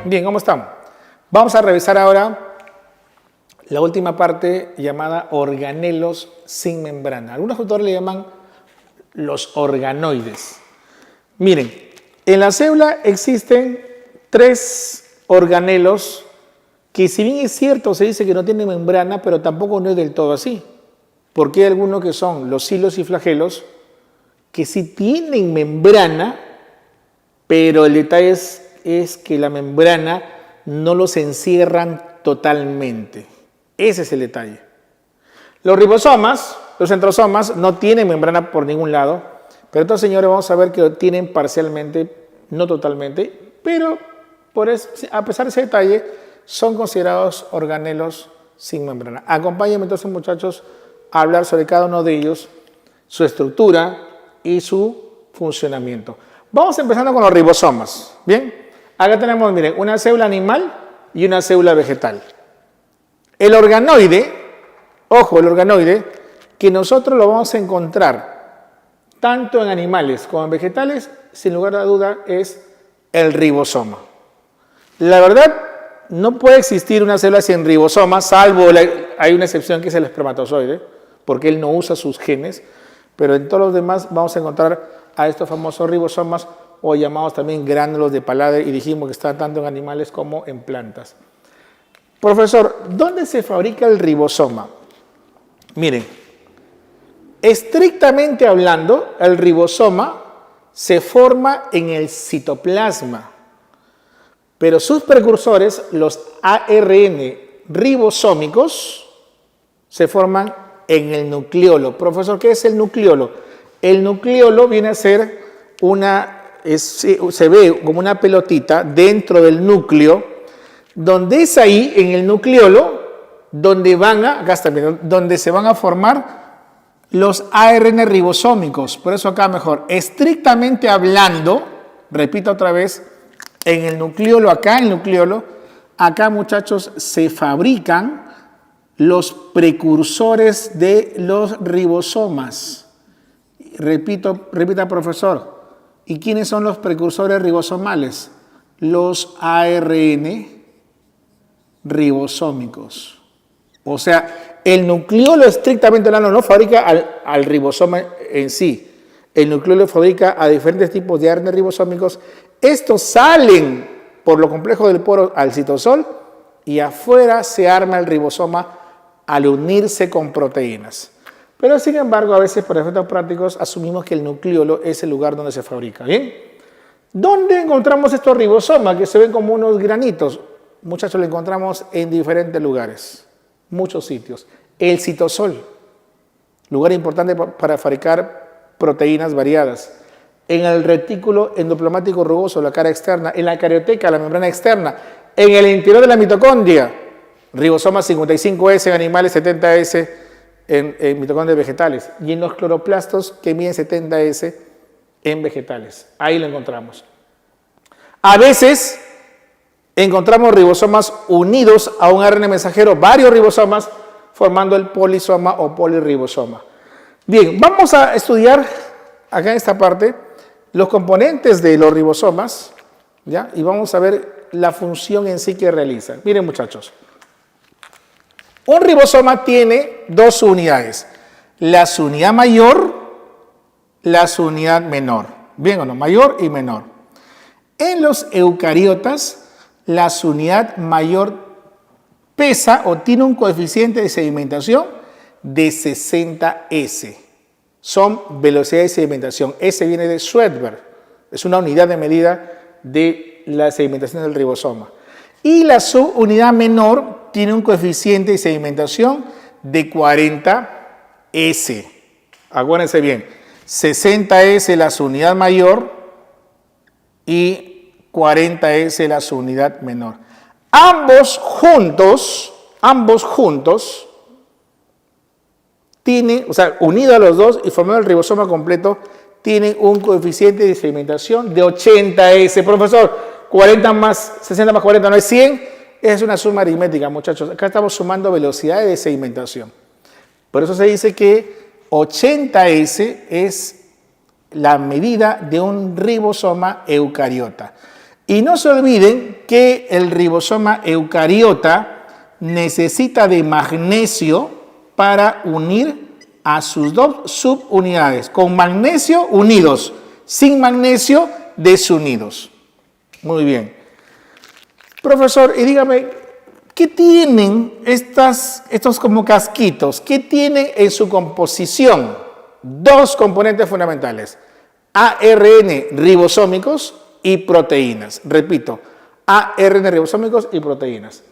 Bien, ¿cómo están? Vamos a revisar ahora la última parte llamada organelos sin membrana. Algunos autores le llaman los organoides. Miren, en la célula existen 3 organelos que, si bien es cierto, se dice que no tienen membrana, pero tampoco no es del todo así. Porque hay algunos que son los hilos y flagelos que sí tienen membrana, pero el detalle es que la membrana no los encierran totalmente. Ese es el detalle. Los ribosomas, los centrosomas, no tienen membrana por ningún lado, pero estos señores vamos a ver que lo tienen parcialmente, no totalmente, pero a pesar de ese detalle, son considerados organelos sin membrana. Acompáñenme entonces, muchachos, a hablar sobre cada uno de ellos, su estructura y su funcionamiento. Vamos empezando con los ribosomas. Bien, acá tenemos, miren, una célula animal y una célula vegetal. El organoide, ojo, el organoide, que nosotros lo vamos a encontrar tanto en animales como en vegetales, sin lugar a duda, es el ribosoma. La verdad, no puede existir una célula sin ribosoma, salvo hay una excepción que es el espermatozoide, porque él no usa sus genes, pero en todos los demás vamos a encontrar a estos famosos ribosomas, o llamados también gránulos de Palade, y dijimos que están tanto en animales como en plantas. Profesor, ¿dónde se fabrica el ribosoma? Miren, estrictamente hablando, el ribosoma se forma en el citoplasma, pero sus precursores, los ARN ribosómicos, se forman en el nucleolo. Profesor, ¿qué es el nucleolo? El nucleolo viene a ser se ve como una pelotita dentro del núcleo, donde es ahí, en el nucleolo, donde donde se van a formar los ARN ribosómicos. Por eso acá mejor, estrictamente hablando, repito otra vez, en el nucleolo, acá muchachos, se fabrican los precursores de los ribosomas. Repita, profesor. ¿Y quiénes son los precursores ribosomales? Los ARN ribosómicos. O sea, el nucleolo estrictamente hablando no fabrica al ribosoma en sí. El nucleolo fabrica a diferentes tipos de ARN ribosómicos. Estos salen por lo complejo del poro al citosol y afuera se arma el ribosoma al unirse con proteínas. Pero sin embargo, a veces por efectos prácticos asumimos que el nucleolo es el lugar donde se fabrica. ¿Bien? ¿Dónde encontramos estos ribosomas que se ven como unos granitos? Muchachos, lo encontramos en diferentes lugares, muchos sitios. El citosol, lugar importante para fabricar proteínas variadas. En el retículo endoplasmático rugoso, la cara externa. En la carioteca, la membrana externa. En el interior de la mitocondria, ribosoma 55S en animales, 70S en mitocondrias vegetales. Y en los cloroplastos, que miden 70S en vegetales. Ahí lo encontramos. A veces encontramos ribosomas unidos a un ARN mensajero, varios ribosomas, formando el polisoma o polirribosoma. Bien, vamos a estudiar acá en esta parte los componentes de los ribosomas, ¿ya? Y vamos a ver la función en sí que realizan. Miren, muchachos, un ribosoma tiene 2 unidades, la unidad mayor, la unidad menor. ¿Bien o no? Mayor y menor. En los eucariotas, la unidad mayor pesa o tiene un coeficiente de sedimentación de 60S. Son velocidades de sedimentación. S viene de Schwarzschild. Es una unidad de medida de la sedimentación del ribosoma. Y la subunidad menor tiene un coeficiente de sedimentación de 40S. Acuérdense bien, 60S la subunidad mayor y 40S la subunidad menor. Ambos juntos, tienen, o sea, unidos a los dos y formando el ribosoma completo, tienen un coeficiente de sedimentación de 80S. Profesor, 40 más 60 más 40 no es 100. Es una suma aritmética, muchachos. Acá estamos sumando velocidades de sedimentación. Por eso se dice que 80S es la medida de un ribosoma eucariota. Y no se olviden que el ribosoma eucariota necesita de magnesio para unir a sus dos subunidades. Con magnesio unidos, sin magnesio desunidos. Muy bien. Profesor, y dígame, ¿qué tienen estos como casquitos? ¿Qué tienen en su composición? Dos componentes fundamentales. ARN ribosómicos y proteínas. Repito, ARN ribosómicos y proteínas.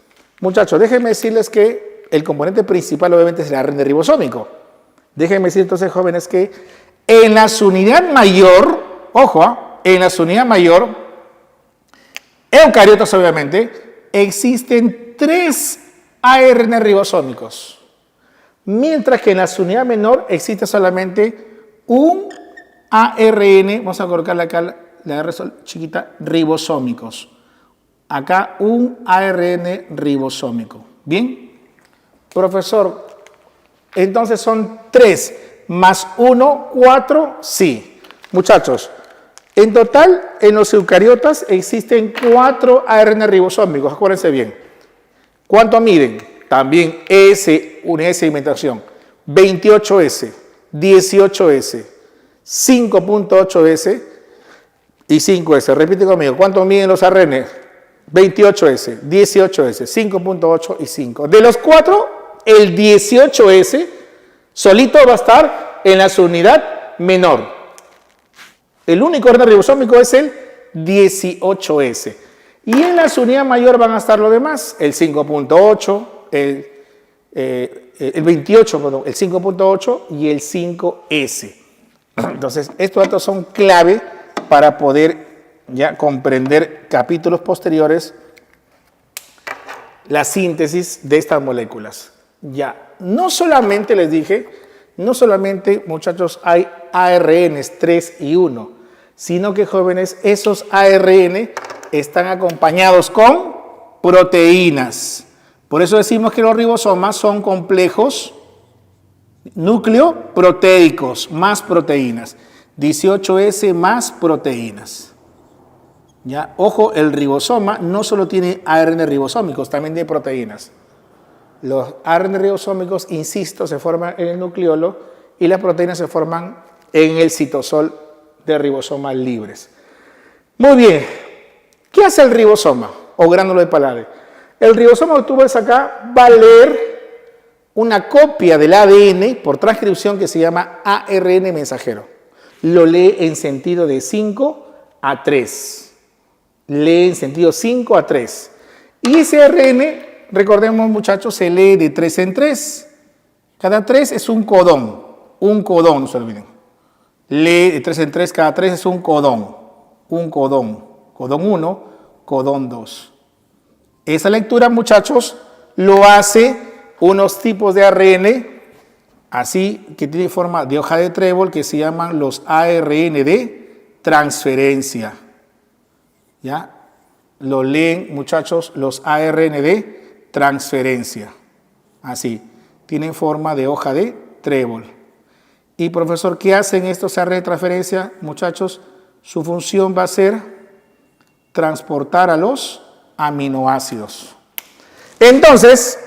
Muchachos, déjenme decirles que el componente principal obviamente es el ARN ribosómico. Déjenme decir entonces, jóvenes, que en la unidad mayor, ojo, en la unidad mayor, eucariotas obviamente, existen 3 ARN ribosómicos, mientras que en la unidad menor existe solamente un ARN, vamos a colocarle acá la R chiquita, ribosómicos. Acá un ARN ribosómico. ¿Bien? Profesor, entonces son 3 más 1, 4, sí. Muchachos, en total en los eucariotas existen 4 ARN ribosómicos, acuérdense bien. ¿Cuánto miden? También S, unidad de sedimentación, 28S, 18S, 5.8S y 5S. Repite conmigo, ¿cuánto miden los ARN? 28S, 18S, 5.8 y 5. De los 4, el 18S solito va a estar en la unidad menor. El único ARN ribosómico es el 18S. Y en la unidad mayor van a estar los demás, el 5.8, el 28, perdón, el 5.8 y el 5S. Entonces, estos datos son clave para poder ya comprender capítulos posteriores la síntesis de estas moléculas. Ya, no solamente les dije, no solamente, muchachos, hay ARNs 3 y 1, sino que, jóvenes, esos ARN están acompañados con proteínas. Por eso decimos que los ribosomas son complejos nucleoproteicos, más proteínas. 18S más proteínas. ¿Ya? Ojo, el ribosoma no solo tiene ARN ribosómicos, también tiene proteínas. Los ARN ribosómicos, insisto, se forman en el nucleolo y las proteínas se forman en el citosol de ribosomas libres. Muy bien. ¿Qué hace el ribosoma o gránulo de Palade? El ribosoma que tú ves acá va a leer una copia del ADN por transcripción que se llama ARN mensajero. Lo lee en sentido de 5 a 3. Lee en sentido 5 a 3. Y ese ARN, recordemos, muchachos, se lee de 3 en 3. Cada 3 es un codón. Un codón, no se olviden. Lee de 3 en 3, cada 3 es un codón. Un codón. Codón 1, codón 2. Esa lectura, muchachos, lo hace unos tipos de ARN, así que tiene forma de hoja de trébol, que se llaman los ARN de transferencia. ¿Ya? Lo leen, muchachos, los ARN de transferencia. Así, tienen forma de hoja de trébol. Y, profesor, ¿qué hacen estos ARN de transferencia, muchachos? Su función va a ser transportar a los aminoácidos. Entonces,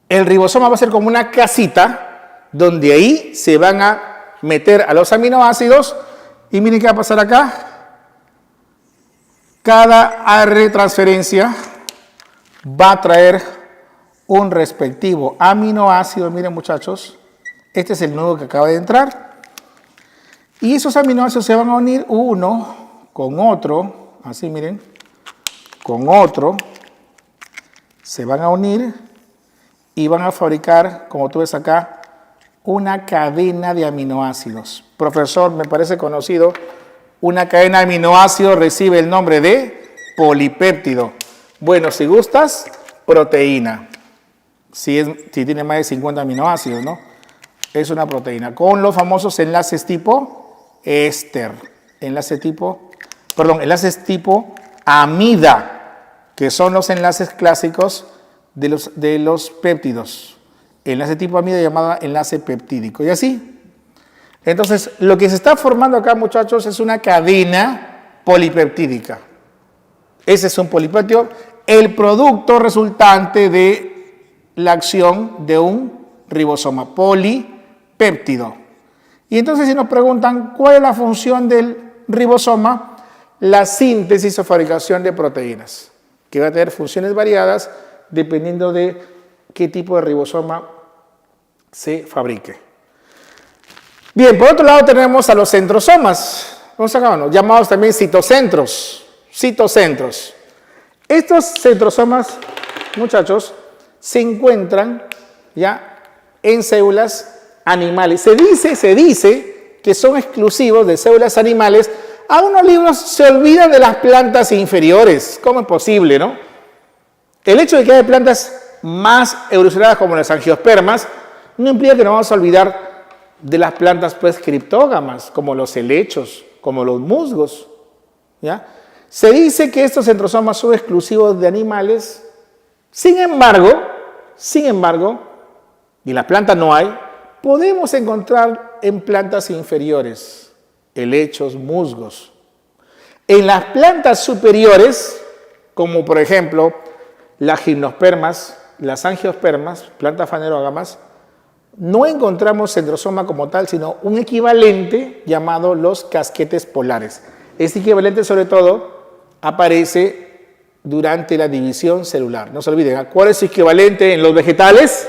el ribosoma va a ser como una casita donde ahí se van a meter a los aminoácidos y miren qué va a pasar acá. Cada ARN de transferencia va a traer un respectivo aminoácido. Miren, muchachos, este es el nudo que acaba de entrar. Y esos aminoácidos se van a unir uno con otro, así miren, con otro, se van a unir y van a fabricar, como tú ves acá, una cadena de aminoácidos. Profesor, me parece conocido, una cadena de aminoácidos recibe el nombre de polipéptido. Bueno, si gustas, proteína. Si tiene más de 50 aminoácidos, ¿no? Es una proteína. Con los famosos enlaces tipo éster. Enlaces tipo amida, que son los enlaces clásicos de los péptidos. Enlace tipo amida llamada enlace peptídico. Y así. Entonces, lo que se está formando acá, muchachos, es una cadena polipeptídica. Ese es un polipéptido, el producto resultante de la acción de un ribosoma, polipéptido. Y entonces si nos preguntan cuál es la función del ribosoma, la síntesis o fabricación de proteínas, que va a tener funciones variadas dependiendo de qué tipo de ribosoma se fabrique. Bien, por otro lado tenemos a los centrosomas, llamados también citocentros. Estos centrosomas, muchachos, se encuentran ya en células animales. Se dice que son exclusivos de células animales. Algunos libros se olvidan de las plantas inferiores. ¿Cómo es posible, no? El hecho de que haya plantas más evolucionadas como las angiospermas no implica que nos vamos a olvidar de las plantas pues criptógamas, como los helechos, como los musgos. ¿Ya? Se dice que estos centrosomas son exclusivos de animales. Sin embargo, y en las plantas no hay, podemos encontrar en plantas inferiores, helechos, musgos. En las plantas superiores, como por ejemplo las gimnospermas, las angiospermas, plantas fanerógamas, no encontramos centrosoma como tal, sino un equivalente llamado los casquetes polares. Este equivalente, sobre todo, aparece durante la división celular. No se olviden, ¿cuál es su equivalente en los vegetales?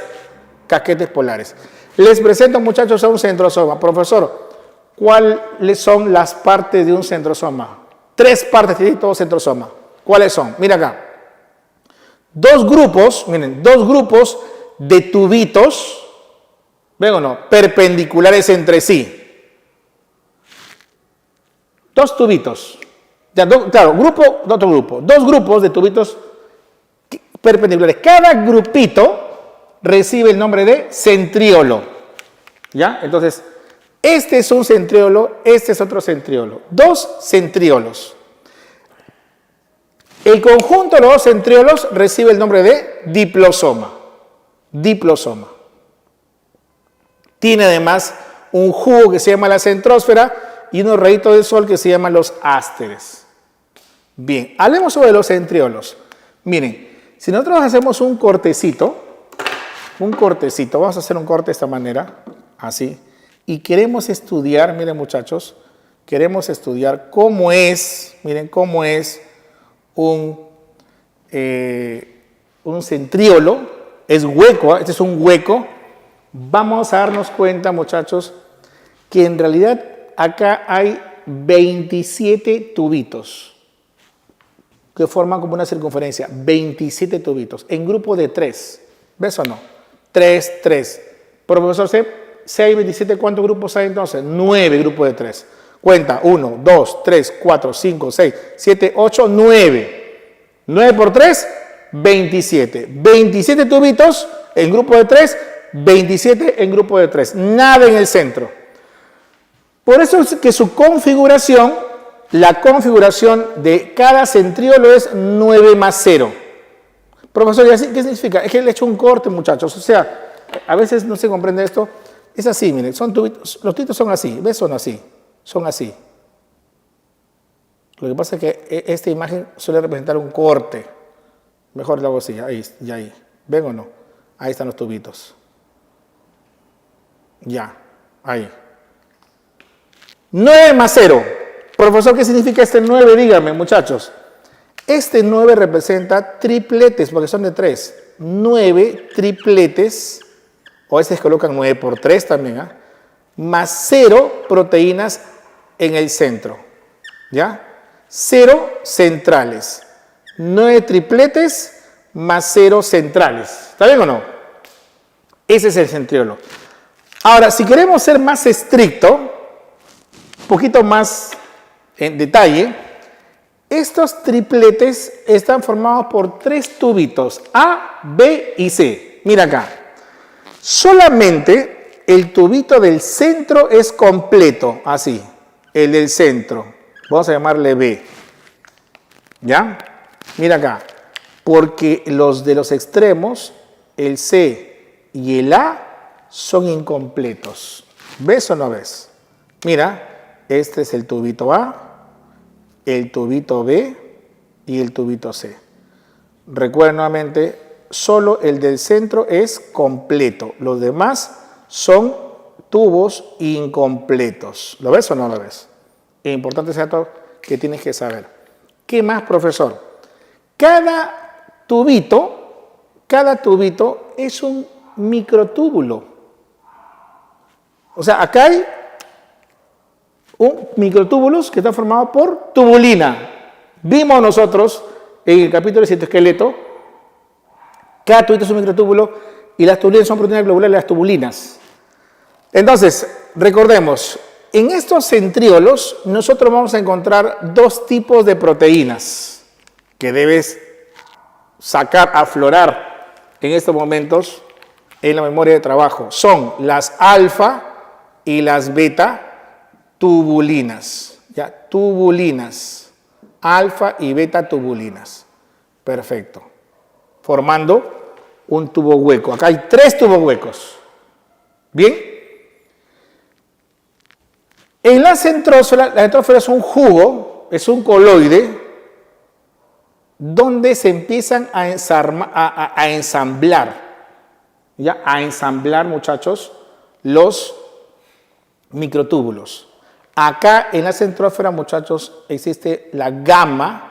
Casquetes polares. Les presento, muchachos, a un centrosoma. Profesor, ¿cuáles son las partes de un centrosoma? 3 partes tiene todo centrosoma. ¿Cuáles son? Mira acá. Dos grupos de tubitos, ¿ven o no? Perpendiculares entre sí. 2 tubitos. Ya, claro, otro grupo. 2 grupos de tubitos perpendiculares. Cada grupito recibe el nombre de centríolo. ¿Ya? Entonces, este es un centríolo, este es otro centríolo. 2 centríolos. El conjunto de los 2 centríolos recibe el nombre de diplosoma. Diplosoma. Tiene además un jugo que se llama la centrósfera y unos rayitos del sol que se llaman los ásteres. Bien, hablemos sobre los centriolos. Miren, si nosotros hacemos un cortecito, vamos a hacer un corte de esta manera, así, y queremos estudiar, miren muchachos, queremos estudiar cómo es, miren cómo es un centríolo, es hueco, este es un hueco. Vamos a darnos cuenta, muchachos, que en realidad acá hay 27 tubitos que forman como una circunferencia, 27 tubitos, en grupo de 3. ¿Ves o no? 3, 3. Profesor, si hay 27, ¿cuántos grupos hay entonces? 9 grupos de 3. Cuenta, 1, 2, 3, 4, 5, 6, 7, 8, 9. 9 por 3, 27. 27 tubitos en grupo de 3, 27 en grupo de 3. Nada en el centro. Por eso es que su configuración, la configuración de cada centríolo es 9 más 0. Profesor, ¿qué significa? Es que le he hecho un corte, muchachos. O sea, a veces no se comprende esto. Es así, miren, son tubitos, los tubitos son así. ¿Ves? Son así. Son así. Lo que pasa es que esta imagen suele representar un corte. Mejor lo hago así, ahí, ya ahí. ¿Ven o no? Ahí están los tubitos. Ya, ahí. 9 más 0. Profesor, ¿qué significa este 9? Díganme, muchachos. Este 9 representa tripletes, porque son de 3. 9 tripletes, o a veces colocan 9 por 3 también, ¿eh? Más 0 proteínas en el centro. ¿Ya? 0 centrales. 9 tripletes más 0 centrales. ¿Está bien o no? Ese es el centríolo. Ahora, si queremos ser más estricto, un poquito más en detalle, estos tripletes están formados por 3 tubitos, A, B y C. Mira acá. Solamente el tubito del centro es completo, así. El del centro. Vamos a llamarle B. ¿Ya? Mira acá. Porque los de los extremos, el C y el A, son incompletos. ¿Ves o no ves? Mira, este es el tubito A, el tubito B y el tubito C. Recuerden nuevamente, solo el del centro es completo. Los demás son tubos incompletos. ¿Lo ves o no lo ves? Es importante ese dato que tienes que saber. ¿Qué más, profesor? Cada tubito es un microtúbulo. O sea, acá hay un microtúbulos que está formado por tubulina. Vimos nosotros en el capítulo de citoesqueleto, cada tubito es un microtúbulo y las tubulinas son proteínas globulares, las tubulinas. Entonces, recordemos, en estos centriolos nosotros vamos a encontrar dos tipos de proteínas que debes sacar, aflorar en estos momentos en la memoria de trabajo. Son las alfa y las beta tubulinas, ¿ya? Tubulinas, alfa y beta tubulinas. Perfecto. Formando un tubo hueco. Acá hay 3 tubos huecos. ¿Bien? En la centrósfera es un jugo, es un coloide, donde se empiezan a ensamblar, ¿ya? A ensamblar, muchachos, los microtúbulos. Acá en la centrósfera, muchachos, existe la gamma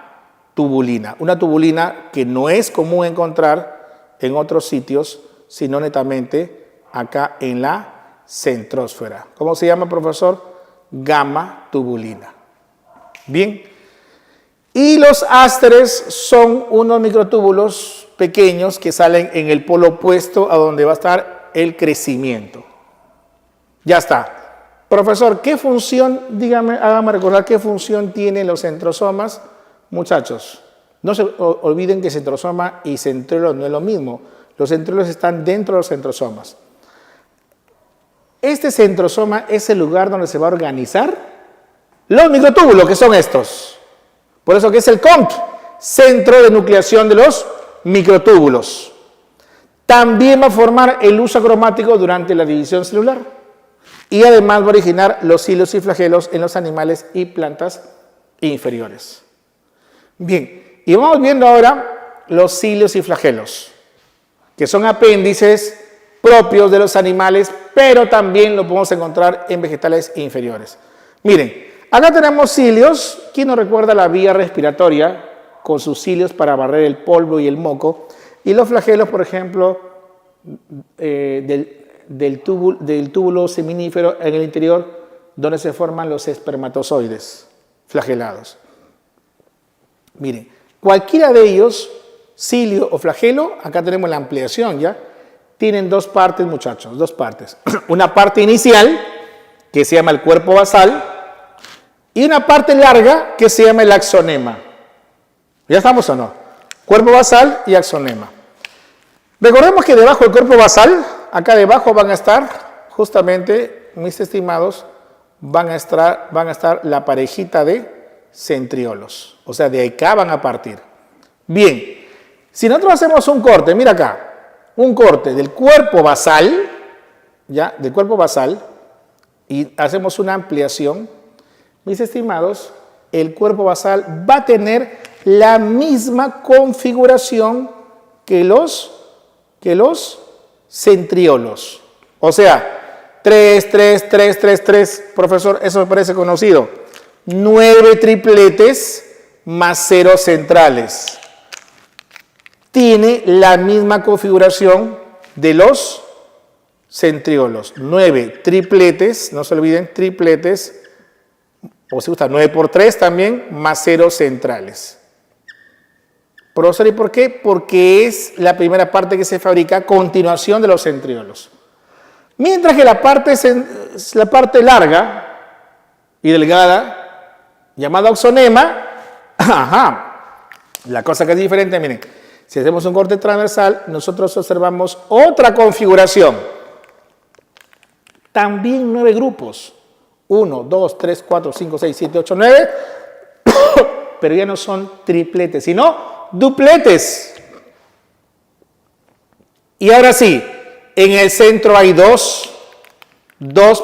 tubulina, una tubulina que no es común encontrar en otros sitios, sino netamente acá en la centrósfera. ¿Cómo se llama, profesor? Gamma tubulina. Bien. Y los ásteres son unos microtúbulos pequeños que salen en el polo opuesto a donde va a estar el crecimiento. Ya está. Profesor, ¿qué función, dígame, hágame recordar qué función tienen los centrosomas? Muchachos, no se olviden que centrosoma y centriolo no es lo mismo. Los centriolos están dentro de los centrosomas. Este centrosoma es el lugar donde se va a organizar los microtúbulos, que son estos. Por eso que es el CONT, centro de nucleación de los microtúbulos. También va a formar el uso cromático durante la división celular. Y además va a originar los cilios y flagelos en los animales y plantas inferiores. Bien, y vamos viendo ahora los cilios y flagelos, que son apéndices propios de los animales, pero también lo podemos encontrar en vegetales inferiores. Miren, acá tenemos cilios. ¿Quién nos recuerda la vía respiratoria con sus cilios para barrer el polvo y el moco? Y los flagelos, por ejemplo, del túbulo seminífero en el interior, donde se forman los espermatozoides flagelados. Miren, cualquiera de ellos, cilio o flagelo, acá tenemos la ampliación ya, tienen 2 partes, muchachos, 2 partes. Una parte inicial, que se llama el cuerpo basal, y una parte larga, que se llama el axonema. ¿Ya estamos o no? Cuerpo basal y axonema. Recordemos que debajo del cuerpo basal, acá debajo van a estar, justamente, mis estimados, van a estar la parejita de centriolos. O sea, de acá van a partir. Bien, si nosotros hacemos un corte, mira acá, un corte del cuerpo basal, ya, del cuerpo basal, y hacemos una ampliación, mis estimados, el cuerpo basal va a tener la misma configuración que los centriolos. O sea, 3, 3, 3, 3, 3, profesor, eso me parece conocido. 9 tripletes más 0 centrales. Tiene la misma configuración de los centriolos. 9 tripletes, no se olviden, tripletes, o si gusta, 9 por 3 también, más 0 centrales. Profesor, ¿y por qué? Porque es la primera parte que se fabrica a continuación de los centriolos. Mientras que la parte larga y delgada, llamada axonema, la cosa que es diferente, miren, si hacemos un corte transversal, nosotros observamos otra configuración. También 9 grupos. 1, 2, 3, 4, 5, 6, 7, 8, 9. Pero ya no son tripletes, sino dupletes. Y ahora sí, en el centro hay dos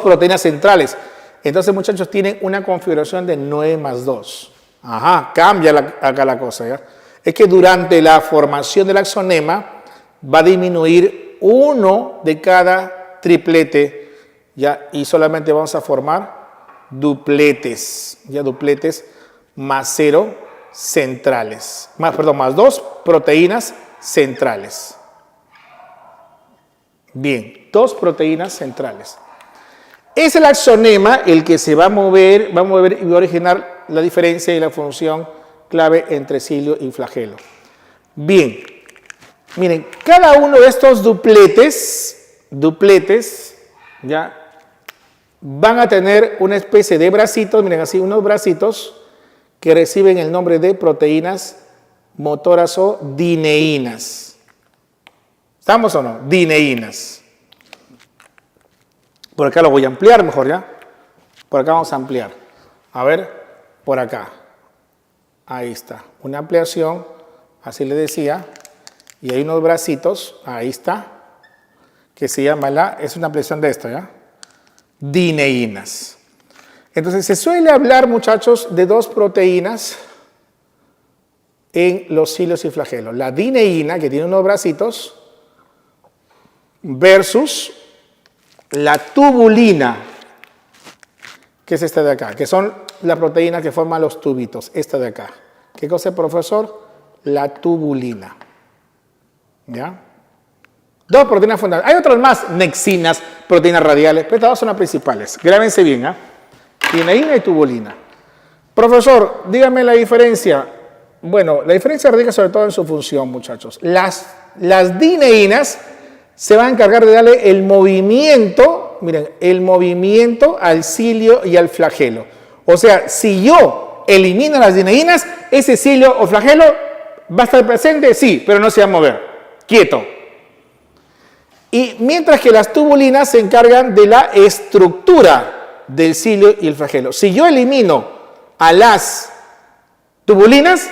proteínas centrales. Entonces, muchachos, tienen una configuración de 9 más 2. Ajá, cambia acá la cosa, ¿ya? Es que durante la formación del axonema va a disminuir uno de cada triplete, ¿ya? Y solamente vamos a formar dupletes, ¿ya? Dupletes más 0 centrales, más 2 proteínas centrales. Bien, 2 proteínas centrales. Es el axonema el que se va a mover y va a originar la diferencia y la función clave entre cilio y flagelo. Bien, miren, cada uno de estos dupletes, ya, van a tener una especie de bracitos, miren así, unos bracitos que reciben el nombre de proteínas motoras o dineínas. ¿Estamos o no? Dineínas. Por acá lo voy a ampliar mejor, ¿ya? Por acá vamos a ampliar. A ver, por acá. Ahí está. Una ampliación, así le decía. Y hay unos bracitos, ahí está, que se llama es una ampliación de esto, ¿ya? Dineínas. Entonces, se suele hablar, muchachos, de 2 proteínas en los cilios y flagelos. La dineína, que tiene unos bracitos, versus la tubulina, que es esta de acá, que son las proteínas que forman los tubitos, esta de acá. ¿Qué cosa, profesor? La tubulina. ¿Ya? 2 proteínas fundamentales. Hay otras más, nexinas, proteínas radiales, pero estas 2 son las principales. Grábense bien, ¿eh? Dineína y tubulina. Profesor, dígame la diferencia. Bueno, la diferencia radica sobre todo en su función, muchachos. Las dineínas se van a encargar de darle el movimiento, miren, el movimiento al cilio y al flagelo. O sea, si yo elimino las dineínas, ese cilio o flagelo va a estar presente, sí, pero no se va a mover, quieto. Y mientras que las tubulinas se encargan de la estructura del cilio y el flagelo. Si yo elimino a las tubulinas,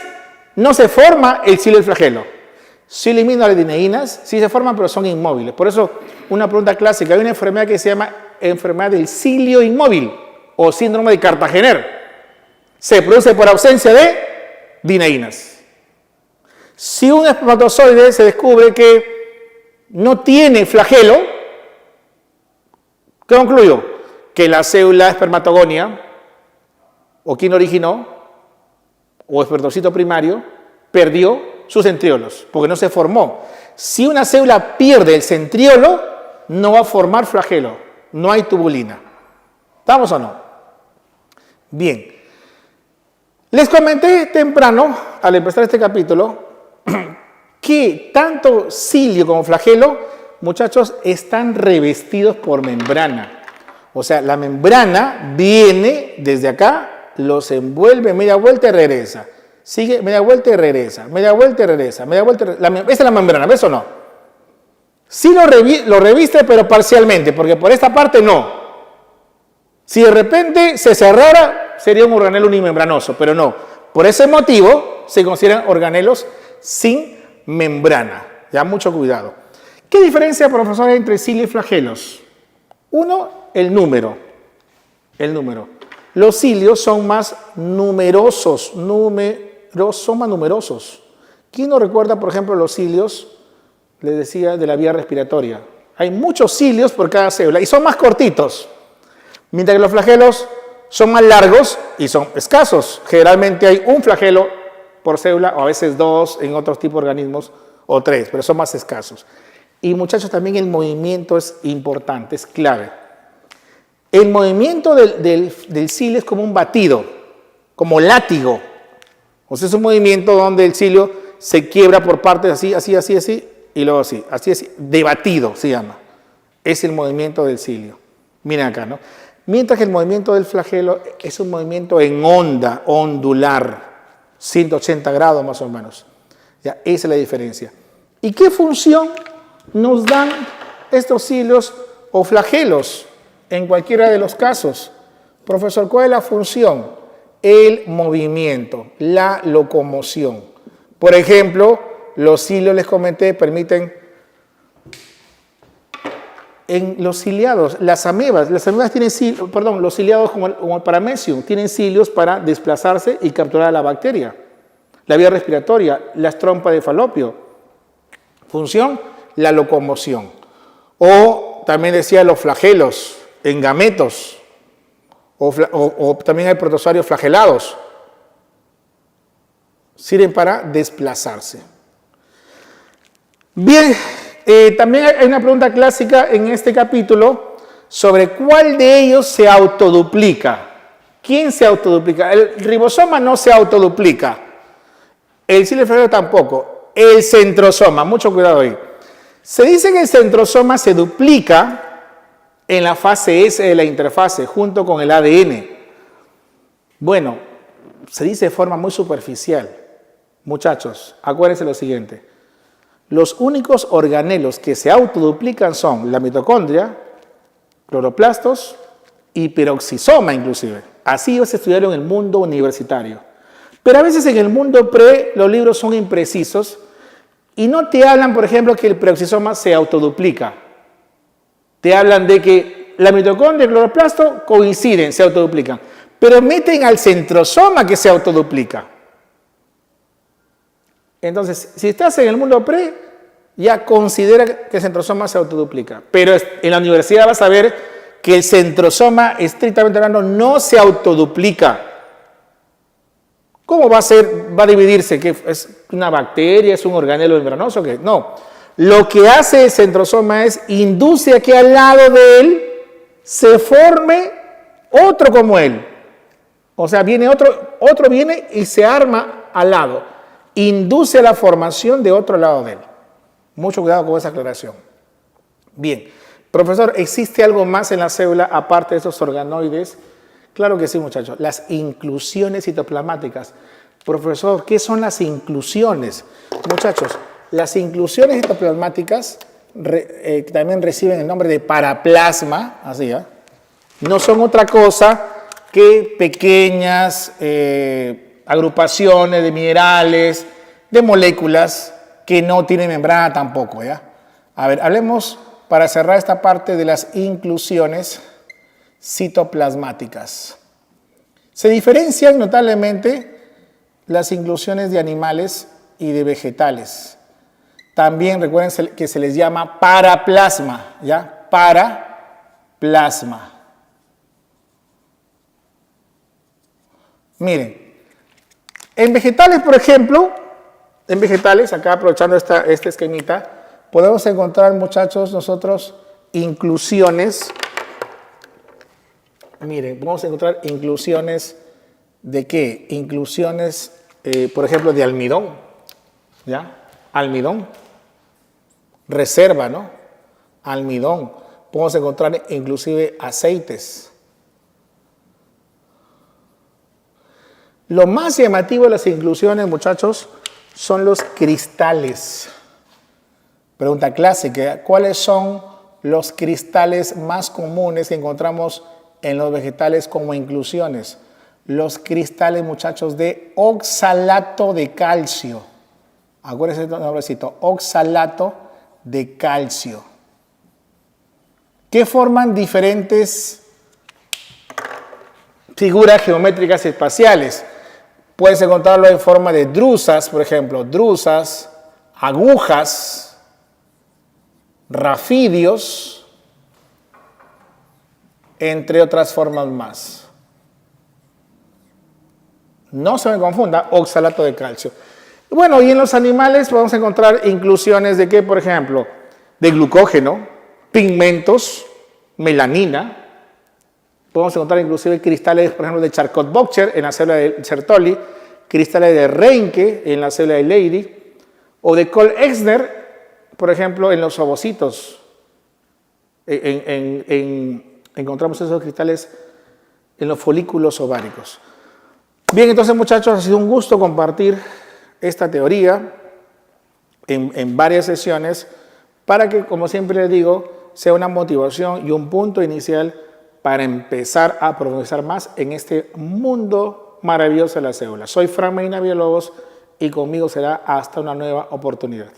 no se forma el cilio y el flagelo. Si elimino las dineínas, sí se forman, pero son inmóviles. Por eso, una pregunta clásica, hay una enfermedad que se llama enfermedad del cilio inmóvil o síndrome de Cartagener. Se produce por ausencia de dineínas. Si un espermatozoide se descubre que no tiene flagelo, ¿qué concluyo? Que la célula espermatogonia, o quien originó, o espermatocito primario, perdió sus centriolos, porque no se formó. Si una célula pierde el centriolo, no va a formar flagelo, no hay tubulina. ¿Estamos o no? Bien. Les comenté temprano, al empezar este capítulo, que tanto cilio como flagelo, muchachos, están revestidos por membrana. O sea, la membrana viene desde acá, los envuelve media vuelta y regresa. Sigue media vuelta y regresa, media vuelta y regresa, media vuelta y regresa. Esta es la membrana, ¿ves o no? Sí lo reviste, pero parcialmente, porque por esta parte no. Si de repente se cerrara, sería un organelo unimembranoso, pero no. Por ese motivo se consideran organelos sin membrana. Ya, mucho cuidado. ¿Qué diferencia, profesor, hay entre cilio y flagelos? Uno, el número. El número. Los cilios son más numerosos, son más numerosos. ¿Quién no recuerda, por ejemplo, los cilios, les decía, de la vía respiratoria? Hay muchos cilios por cada célula y son más cortitos, mientras que los flagelos son más largos y son escasos. Generalmente hay un flagelo por célula, o a veces 2 en otros tipos de organismos, o 3, pero son más escasos. Y muchachos, también el movimiento es importante, es clave. El movimiento del cilio es como un batido, como látigo. O sea, es un movimiento donde el cilio se quiebra por partes así, y luego así, de batido se llama. Es el movimiento del cilio. Miren acá, ¿no? Mientras que el movimiento del flagelo es un movimiento en onda, ondular, 180 grados más o menos. Ya, esa es la diferencia. ¿Y qué función nos dan estos cilios o flagelos en cualquiera de los casos? Profesor, ¿cuál es la función? El movimiento, la locomoción. Por ejemplo, los cilios, les comenté, permiten En los ciliados, las amebas tienen cilios, perdón, los ciliados como el paramecium, tienen cilios para desplazarse y capturar a la bacteria. La vía respiratoria, las trompas de falopio. Función, la locomoción. O también decía los flagelos en gametos. O también hay protozoarios flagelados. Sirven para desplazarse. Bien, también hay una pregunta clásica en este capítulo sobre cuál de ellos se autoduplica. ¿Quién se autoduplica? El ribosoma no se autoduplica. El cilio flagelo tampoco. El centrosoma, mucho cuidado ahí. Se dice que el centrosoma se duplica en la fase S de la interfase junto con el ADN. Bueno, se dice de forma muy superficial. Muchachos, acuérdense lo siguiente. Los únicos organelos que se autoduplican son la mitocondria, cloroplastos y peroxisoma inclusive. Así se estudiaron en el mundo universitario. Pero a veces en el mundo pre los libros son imprecisos y no te hablan, por ejemplo, que el peroxisoma se autoduplica. Te hablan de que la mitocondria y el cloroplasto coinciden, se autoduplican. Pero meten al centrosoma que se autoduplica. Entonces, si estás en el mundo pre, ya considera que el centrosoma se autoduplica. Pero en la universidad vas a ver que el centrosoma, estrictamente hablando, no se autoduplica. ¿Cómo va a dividirse? ¿Que es una bacteria, es un organelo membranoso? ¿Qué? No. Lo que hace el centrosoma es induce a que al lado de él se forme otro como él. O sea, viene otro viene y se arma al lado. Induce a la formación de otro lado de él. Mucho cuidado con esa aclaración. Bien, profesor, ¿existe algo más en la célula aparte de esos organoides? Claro que sí, muchachos. Las inclusiones citoplasmáticas. Profesor, ¿qué son las inclusiones? Muchachos, las inclusiones citoplasmáticas también reciben el nombre de paraplasma, así, ¿eh? No son otra cosa que pequeñas agrupaciones de minerales, de moléculas que no tienen membrana tampoco, ¿ya? A ver, hablemos para cerrar esta parte de las inclusiones citoplasmáticas. Se diferencian notablemente las inclusiones de animales y de vegetales. También recuerden que se les llama paraplasma, ¿ya? Paraplasma. Miren, en vegetales, por ejemplo, acá aprovechando este esquemita, podemos encontrar, muchachos, nosotros inclusiones. Miren, vamos a encontrar inclusiones ¿de qué? Inclusiones, por ejemplo, de almidón, ¿ya? Almidón, reserva, ¿no? Almidón. Podemos encontrar inclusive aceites. Lo más llamativo de las inclusiones, muchachos, son los cristales. Pregunta clásica, ¿cuáles son los cristales más comunes que encontramos en los vegetales como inclusiones? Los cristales, muchachos, de oxalato de calcio. Acuérdense de nombrecito, oxalato de calcio. Que forman diferentes figuras geométricas espaciales. Puedes encontrarlo en forma de drusas, por ejemplo, drusas, agujas, rafidios, entre otras formas más. No se me confunda, oxalato de calcio. Bueno, y en los animales podemos encontrar inclusiones de qué, por ejemplo, de glucógeno, pigmentos, melanina. Podemos encontrar inclusive cristales, por ejemplo, de Charcot-Bocher en la célula de Sertoli, cristales de Reinke en la célula de Leydig, o de Cole-Exner, por ejemplo, en los ovocitos. Encontramos esos cristales en los folículos ováricos. Bien, entonces, muchachos, ha sido un gusto compartir esta teoría en varias sesiones para que, como siempre les digo, sea una motivación y un punto inicial para empezar a profundizar más en este mundo maravilloso de la célula. Soy Frank Medina Villalobos y conmigo será hasta una nueva oportunidad.